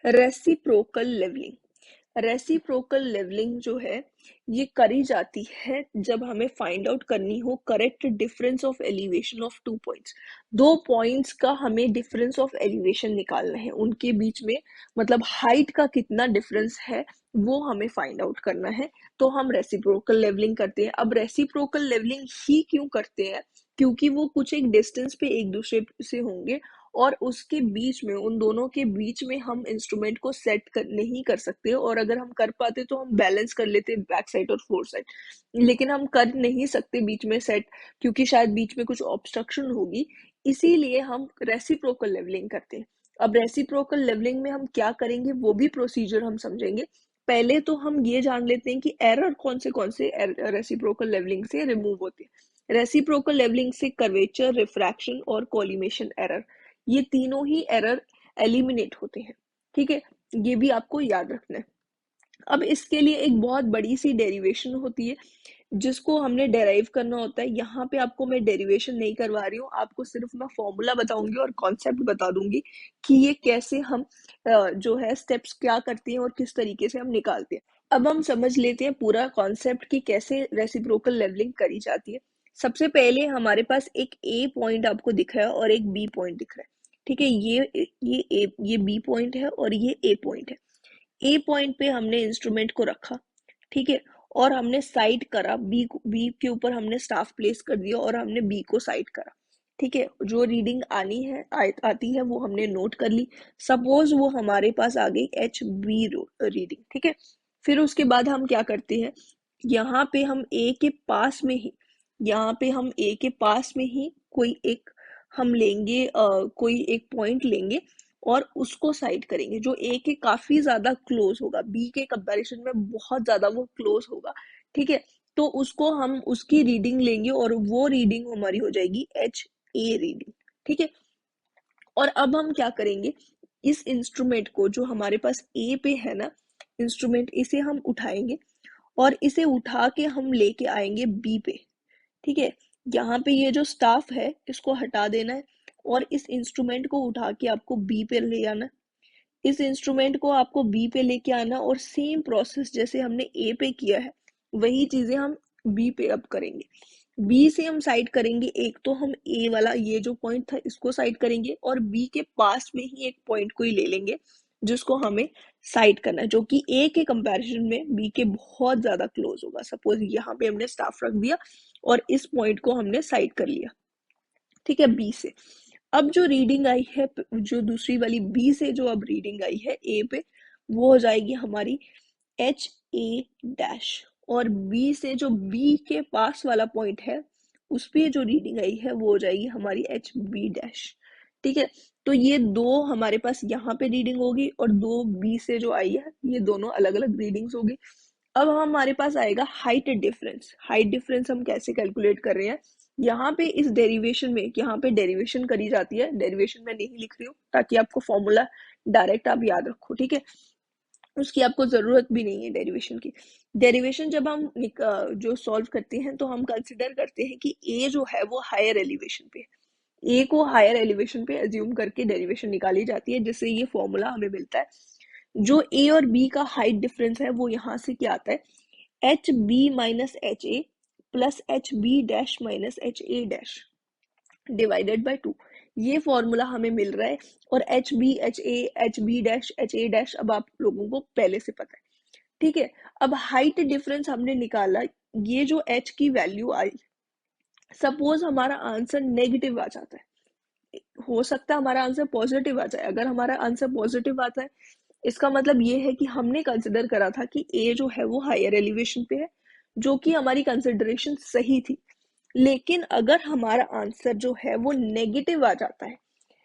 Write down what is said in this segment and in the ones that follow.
Reciprocal levelling. Reciprocal levelling जो है ये करी जाती है जब हमें फाइंड आउट करनी हो correct difference of elevation of 2 points. 2 points का हमें डिफरेंस ऑफ एलिवेशन निकालना है, उनके बीच में मतलब हाइट का कितना डिफरेंस है वो हमें फाइंड आउट करना है। तो हम रेसिप्रोकल लेवलिंग करते हैं। अब रेसिप्रोकल लेवलिंग ही क्यों करते हैं? क्योंकि वो कुछ एक डिस्टेंस पे एक दूसरे से होंगे और उसके बीच में, उन दोनों के बीच में हम इंस्ट्रूमेंट को सेट नहीं कर सकते, और अगर हम कर पाते तो हम बैलेंस कर लेते बैक साइड और फोर साइड, लेकिन हम कर नहीं सकते बीच में सेट, क्योंकि शायद बीच में कुछ ऑब्स्ट्रक्शन होगी। इसीलिए हम रेसिप्रोकल लेवलिंग करते हैं। अब रेसिप्रोकल लेवलिंग में हम क्या करेंगे वो भी प्रोसीजर हम समझेंगे। पहले तो हम ये जान लेते हैं कि एरर कौन से रेसिप्रोकल लेवलिंग से रिमूव होते हैं। रेसिप्रोकल लेवलिंग से कर्वेचर, रिफ्रैक्शन और कोलिमेशन एरर, ये तीनों ही एरर एलिमिनेट होते हैं। ठीक है, ये भी आपको याद रखना है। अब इसके लिए एक बहुत बड़ी सी डेरिवेशन होती है जिसको हमने डेराइव करना होता है। यहाँ पे आपको मैं डेरिवेशन नहीं करवा रही हूँ, आपको सिर्फ मैं फॉर्मूला बताऊंगी और कॉन्सेप्ट बता दूंगी कि ये कैसे हम जो है स्टेप्स क्या करते हैं और किस तरीके से हम निकालते हैं। अब हम समझ लेते हैं पूरा कॉन्सेप्ट कि कैसे रेसिप्रोकल लेवलिंग करी जाती है। सबसे पहले हमारे पास एक ए पॉइंट आपको दिख रहा है और एक बी पॉइंट दिख रहा है। ठीक है, ये बी पॉइंट है और ये ए पॉइंट है। ए पॉइंट पे हमने इंस्ट्रूमेंट को रखा, ठीक है, और हमने साइड करा, बी के ऊपर हमने स्टाफ प्लेस कर दिया और हमने बी को साइड करा। ठीक है, जो रीडिंग आती है वो हमने नोट कर ली। सपोज वो हमारे पास आ गई एच बी रीडिंग। ठीक है, फिर उसके बाद हम क्या करते हैं, यहाँ पे हम ए के पास में ही यहाँ पे हम ए के पास में ही कोई एक हम लेंगे, कोई एक पॉइंट लेंगे और उसको साइड करेंगे जो ए के काफी ज्यादा क्लोज होगा, बी के कंपैरिजन में बहुत ज्यादा वो क्लोज होगा। ठीक है, तो उसको हम उसकी रीडिंग लेंगे और वो रीडिंग हमारी हो जाएगी एच ए रीडिंग। ठीक है, और अब हम क्या करेंगे, इस इंस्ट्रूमेंट को जो हमारे पास ए पे है ना इंस्ट्रूमेंट, इसे हम उठाएंगे और इसे उठा के हम लेके आएंगे बी पे। ठीक है, यहाँ पे ये जो स्टाफ है इसको हटा देना है और इस इंस्ट्रूमेंट को उठा के आपको बी पे ले आना है। इस इंस्ट्रूमेंट को आपको बी पे लेके आना और सेम प्रोसेस जैसे हमने ए पे किया है वही चीजें हम बी पे अब करेंगे। बी से हम साइड करेंगे, एक तो हम ए वाला ये जो पॉइंट था इसको साइड करेंगे और बी के पास में ही एक पॉइंट को ही ले लेंगे जिसको हमें साइड करना है, जो कि ए के कंपैरिजन में बी के बहुत ज्यादा क्लोज होगा। सपोज यहाँ पे हमने स्टाफ रख दिया और इस पॉइंट को हमने साइड कर लिया। ठीक है, बी से अब जो रीडिंग आई है, जो दूसरी वाली बी से जो अब रीडिंग आई है ए पे, वो हो जाएगी हमारी एच ए डैश, और बी से जो बी के पास वाला पॉइंट है उस पे जो रीडिंग आई है वो हो जाएगी हमारी एच बी डैश। ठीक है, तो ये दो हमारे पास यहाँ पे रीडिंग होगी और दो बी से जो आई है ये दोनों अलग अलग रीडिंग्स होगी। अब हमारे पास आएगा हाइट डिफरेंस। हाइट डिफरेंस हम कैसे कैलकुलेट कर रहे हैं, यहाँ पे इस डेरिवेशन में, यहाँ पे डेरिवेशन करी जाती है, डेरिवेशन मैं नहीं लिख रही हूँ ताकि आपको फॉर्मूला डायरेक्ट आप याद रखो। ठीक है, उसकी आपको जरूरत भी नहीं है डेरिवेशन की। डेरिवेशन जब हम जो सॉल्व करते हैं तो हम कंसिडर करते हैं कि ए जो है वो हायर एलिवेशन पे, ए को हायर एलिवेशन पे एज्यूम करके डेरिवेशन निकाली जाती है, जिससे ये फॉर्मूला हमें मिलता है। जो ए और बी का हाइट डिफरेंस है वो यहाँ से क्या आता है, H B minus H A plus H B dash minus H A dash divided by 2। ये फॉर्मूला हमें मिल रहा है। और H B, H B dash, H A dash अब आप लोगों को पहले से पता है। ठीक है, अब हाइट डिफरेंस हमने निकाला, ये जो एच की वैल्यू आई, सपोज हमारा आंसर नेगेटिव आ जाता है, हो सकता है हमारा आंसर पॉजिटिव आ जाए। अगर हमारा आंसर पॉजिटिव आता है इसका मतलब ये है कि हमने कंसिडर करा था कि ए जो है वो हायर एलिवेशन पे है, जो कि हमारी कंसिडरेशन सही थी। लेकिन अगर हमारा आंसर जो है वो नेगेटिव आ जाता है,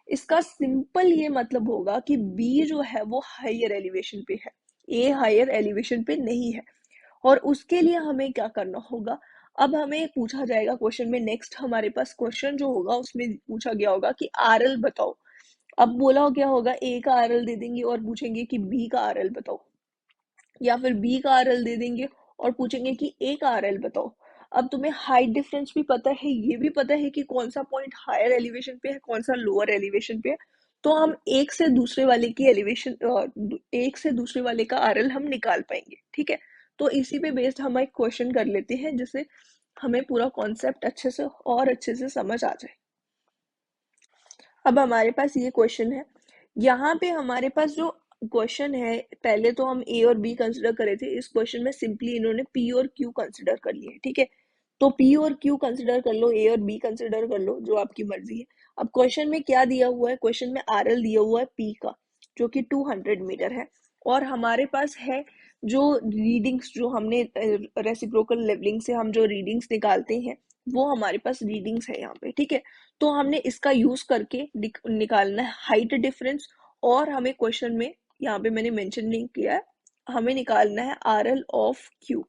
इसका सिंपल ये मतलब होगा कि बी जो है वो हायर एलिवेशन पे है, ए हायर एलिवेशन पे नहीं है। और उसके लिए हमें क्या करना होगा, अब हमें पूछा जाएगा क्वेश्चन में, नेक्स्ट हमारे पास क्वेश्चन जो होगा उसमें पूछा गया होगा कि आरएल बताओ। अब बोला क्या होगा, ए का आरएल दे देंगे और पूछेंगे कि बी का आरएल बताओ, या फिर बी का आरएल दे देंगे और पूछेंगे कि ए का आरएल बताओ। अब तुम्हें हाइट डिफरेंस भी पता है, ये भी पता है कि कौन सा पॉइंट हायर एलिवेशन पे है कौन सा लोअर एलिवेशन पे है, तो हम एक से दूसरे वाले की एलिवेशन, एक से दूसरे वाले का आरएल हम निकाल पाएंगे, ठीक है। तो इसी पे बेस्ड हम एक क्वेश्चन कर लेते हैं जिससे हमें पूरा कॉन्सेप्ट अच्छे से समझ आ जाए। अब हमारे पास ये क्वेश्चन है, यहाँ पे हमारे पास जो क्वेश्चन है, पहले तो हम ए और बी कंसिडर करे थे, इस क्वेश्चन में सिंपली इन्होंने पी और क्यू कंसिडर कर लिए, ठीक है। तो पी और क्यू कंसिडर कर लो, ए और बी कंसिडर कर लो, जो आपकी मर्जी है। अब क्वेश्चन में क्या दिया हुआ है, क्वेश्चन में आरएल दिया हुआ है पी का, जो कि 200 मीटर है, और हमारे पास है जो रीडिंग्स, जो हमने रेसिप्रोकल लेवलिंग से हम जो रीडिंग्स निकालते हैं, वो हमारे पास रीडिंग्स है यहाँ पे, ठीक है। तो हमने इसका यूज करके निकालना है हाइट डिफरेंस, और हमें क्वेश्चन में यहाँ पे मैंने मेंशन नहीं किया है, हमें निकालना है आरएल ऑफ क्यू।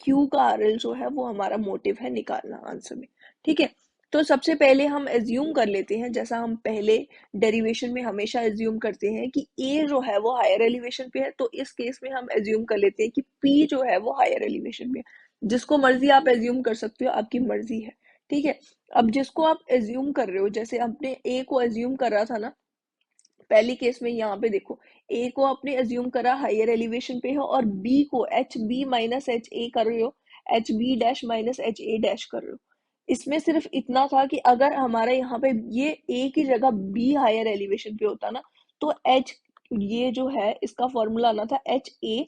क्यू का आरएल जो है वो हमारा मोटिव है निकालना आंसर में, ठीक है। तो सबसे पहले हम एज्यूम कर लेते हैं, जैसा हम पहले डेरिवेशन में हमेशा एज्यूम करते हैं कि ए जो है वो हायर एलिवेशन पे है, तो इस केस में हम एज्यूम कर लेते हैं कि पी जो है वो हायर एलिवेशन पे है। जिसको मर्जी आप एज्यूम कर सकते हो, आपकी मर्जी है, ठीक है। अब जिसको आप एज्यूम कर रहे हो, जैसे आपने ए को एज्यूम कर रहा था ना पहली केस में, यहाँ पे देखो, ए को आपने अज्यूम करा हायर एलिवेशन पे हो, और बी को H B minus H A कर रहे हो, H B dash minus H A dash कर रहे हो। इसमें सिर्फ इतना था कि अगर हमारा यहाँ पे ये ए की जगह बी हायर एलिवेशन पे होता ना, तो एच, ये जो है इसका फॉर्मूला आना था एच ए,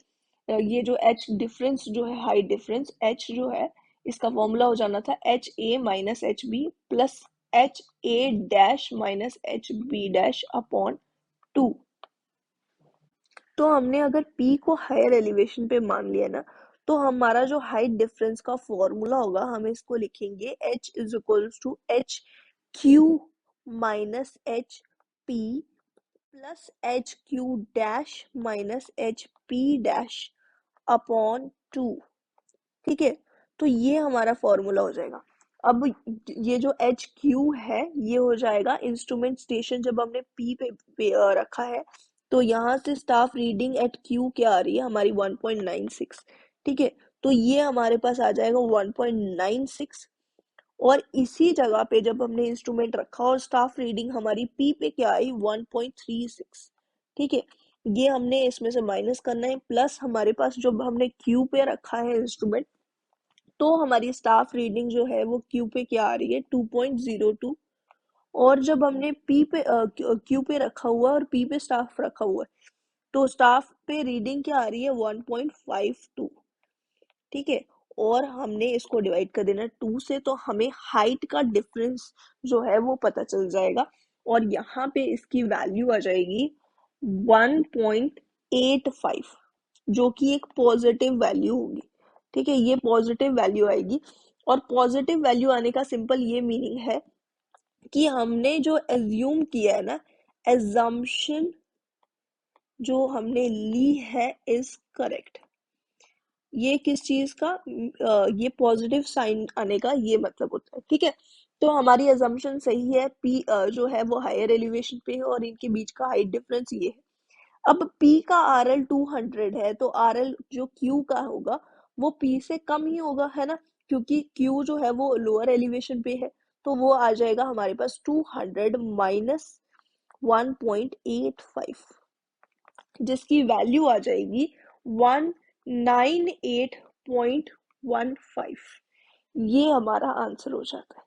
ये जो एच डिफरेंस जो है, हाइट डिफरेंस एच जो है, इसका फॉर्मूला हो जाना था H A minus H B plus H A dash minus H B dash upon 2। तो हमने अगर P को हायर एलिवेशन पे मान लिया ना, तो हमारा जो हाइट डिफरेंस का फॉर्मूला होगा, हम इसको लिखेंगे H is equals to H Q minus H P plus H Q dash minus H P dash upon 2, ठीक है। तो ये हमारा फॉर्मूला हो जाएगा। अब ये जो एच क्यू है, ये हो जाएगा इंस्ट्रूमेंट स्टेशन जब हमने पे रखा है, तो यहाँ से स्टाफ रीडिंग एट क्यू क्या आ रही है हमारी 1.96, ठीक है। तो ये हमारे पास आ जाएगा 1.96, और इसी जगह पे जब हमने इंस्ट्रूमेंट रखा और स्टाफ रीडिंग हमारी पी पे क्या आई 1.36, ठीक है। ये हमने इसमें से माइनस करना है, प्लस हमारे पास जब हमने क्यू पे रखा है इंस्ट्रूमेंट, तो हमारी स्टाफ रीडिंग जो है वो क्यू पे क्या आ रही है 2.02, और जब हमने पी पे क्यू पे रखा हुआ है और पी पे स्टाफ रखा हुआ है, तो स्टाफ पे रीडिंग क्या आ रही है 1.52, ठीक है। और हमने इसको डिवाइड कर देना 2 से, तो हमें हाइट का डिफरेंस जो है वो पता चल जाएगा, और यहाँ पे इसकी वैल्यू आ जाएगी 1.85, जो कि एक पॉजिटिव वैल्यू होगी, ठीक है। ये पॉजिटिव वैल्यू आएगी, और पॉजिटिव वैल्यू आने का सिंपल ये मीनिंग है कि हमने जो एज्यूम किया है ना, एजम्पशन जो हमने ली है इज करेक्ट। ये किस चीज का, ये पॉजिटिव साइन आने का ये मतलब होता है, ठीक है। तो हमारी अजम्पशन सही है, पी जो है वो हायर एलिवेशन पे है, और इनके बीच का हाइट डिफरेंस ये है। अब P का RL 200 है, तो RL जो Q का होगा वो P से कम ही होगा, है ना, क्योंकि Q जो है वो लोअर एलिवेशन पे है। तो वो आ जाएगा हमारे पास 200 माइनस 1.85, जिसकी वैल्यू आ जाएगी 198.15। ये हमारा आंसर हो जाता है।